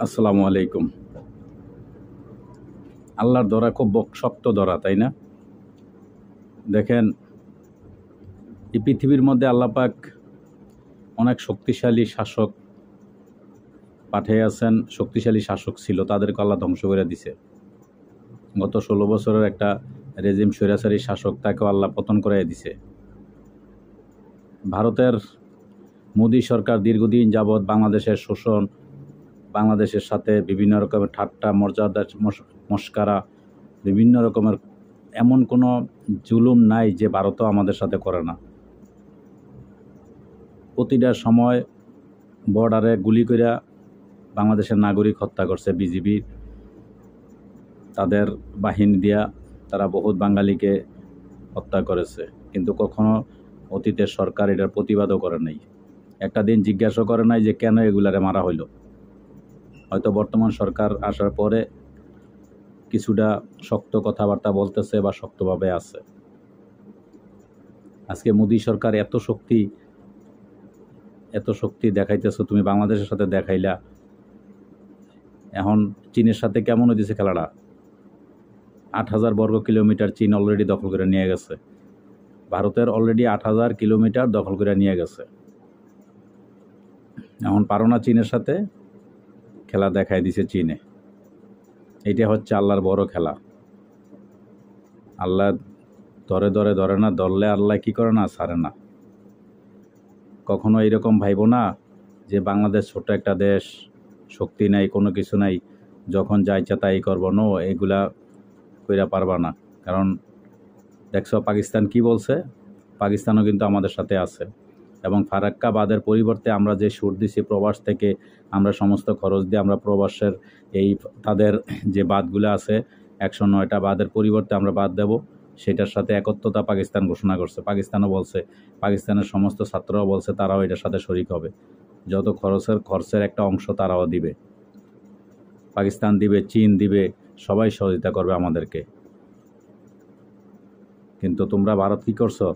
আসসালামু আলাইকুম। আল্লাহর ধরা খুব শক্ত ধরা, তাই না? দেখেন, এই পৃথিবীর মধ্যে আল্লাহ পাক অনেক শক্তিশালী শাসক পাঠিয়েছেন। শক্তিশালী শাসক ছিল, তাদেরকে আল্লাহ ধ্বংস করে দিছে। গত 16 বছরের একটা রেজিম স্বৈরাচারী শাসক, তাকেও আল্লাহ পতন করে দিছে। ভারতের মোদী সরকার দীর্ঘদিন যাবৎ বাংলাদেশের শোষণ, বাংলাদেশের সাথে বিভিন্ন রকমের ঠাট্টা মর্যাদা মস্কারা, বিভিন্ন রকমের এমন কোনো জুলুম নাই যে ভারতও আমাদের সাথে করে না। প্রতিটা সময় বর্ডারে গুলি করে বাংলাদেশের নাগরিক হত্যা করছে বিজিবি, তাদের বাহিনী দিয়া তারা বহুত বাঙালিকে হত্যা করেছে, কিন্তু কখনো অতীতের সরকার এটার প্রতিবাদও করে নাই। একটা দিন জিজ্ঞাসা করে নাই যে কেন এগুলারে মারা হইল। হয়তো বর্তমান সরকার আসার পরে কিছুটা শক্ত কথাবার্তা বলতেছে বা শক্তভাবে আছে। আজকে মোদী সরকার এত শক্তি দেখাইতেছ, তুমি বাংলাদেশের সাথে দেখাইলা। এখন চীনের সাথে কেমন হইতেছে খেলাটা? 8,000 বর্গ কিলোমিটার চীন অলরেডি দখল করে নিয়ে গেছে। ভারতের অলরেডি 8,000 কিলোমিটার দখল করে নিয়ে গেছে। এখন পারো না চীনের সাথে? খেলা দেখাই দিছে চীনে। এটা হচ্ছে আল্লাহর বড় খেলা। আল্লাহ ধরে না, ধরলে আল্লাহ কি করে না, ছাড়ে না। কখনো এরকম ভাইব না যে বাংলাদেশ ছোট একটা দেশ, শক্তি নাই, কোনো কিছু নাই, যখন যা ইচ্ছা তাই করবো। নো, এগুলা কইরা পারবা না। কারণ দেখছো পাকিস্তান কি বলছে, পাকিস্তানও কিন্তু আমাদের সাথে আছে। এবং ফারাক্কা বাঁধের পরিবর্তে আমরা যে সুর দিছি প্রবাস থেকে, আমরা সমস্ত খরচ দিয়ে আমরা প্রবাসের এই তাদের যে বাঁধগুলো আছে 109টা বাঁধের পরিবর্তে আমরা বাঁধ দেব, সেটার সাথে একত্রতা পাকিস্তান ঘোষণা করছে। পাকিস্তানও বলছে, পাকিস্তানের সমস্ত ছাত্ররাও বলছে তারাও এটার সাথে শরিক হবে। যত খরচের একটা অংশ তারাও দিবে, পাকিস্তান দিবে, চীন দিবে, সবাই সহযোগিতা করবে আমাদেরকে। কিন্তু তোমরা ভারত কী করছো?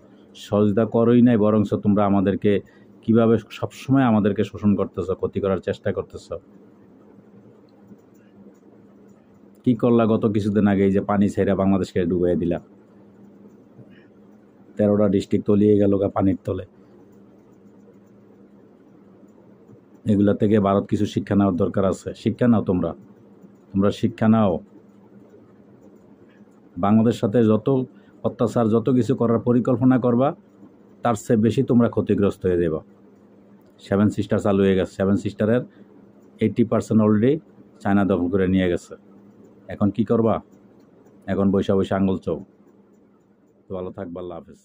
সহযোগিতা করোই নাই, বরঞ্চ তোমরা আমাদেরকে কিভাবে সবসময় আমাদেরকে শোষণ করতেছ, ক্ষতি করার চেষ্টা করতেছ। কি করলা গত কিছুদিন আগে? যে পানি ছেড়ে বাংলাদেশকে ডুবিয়ে দিলা, 13টা ডিস্ট্রিক্ট তলিয়ে গেল পানির তলে। এগুলা থেকে ভারত কিছু শিক্ষা নেওয়ার দরকার আছে। শিক্ষা নাও, তোমরা শিক্ষা নাও। বাংলাদেশের সাথে যত অত্যাচার, যত কিছু করার পরিকল্পনা করবা, তার চেয়ে বেশি তোমরা ক্ষতিগ্রস্ত হয়ে যাবে। 7 সিস্টার চালু হয়ে গেছে। 7 সিস্টারের 80% অলরেডি চায়না দখল করে নিয়ে গেছে। এখন কি করবা? এখন বৈশা আঙুল চৌ। তো ভালো থাকবা। আল্লাহ হাফেজ।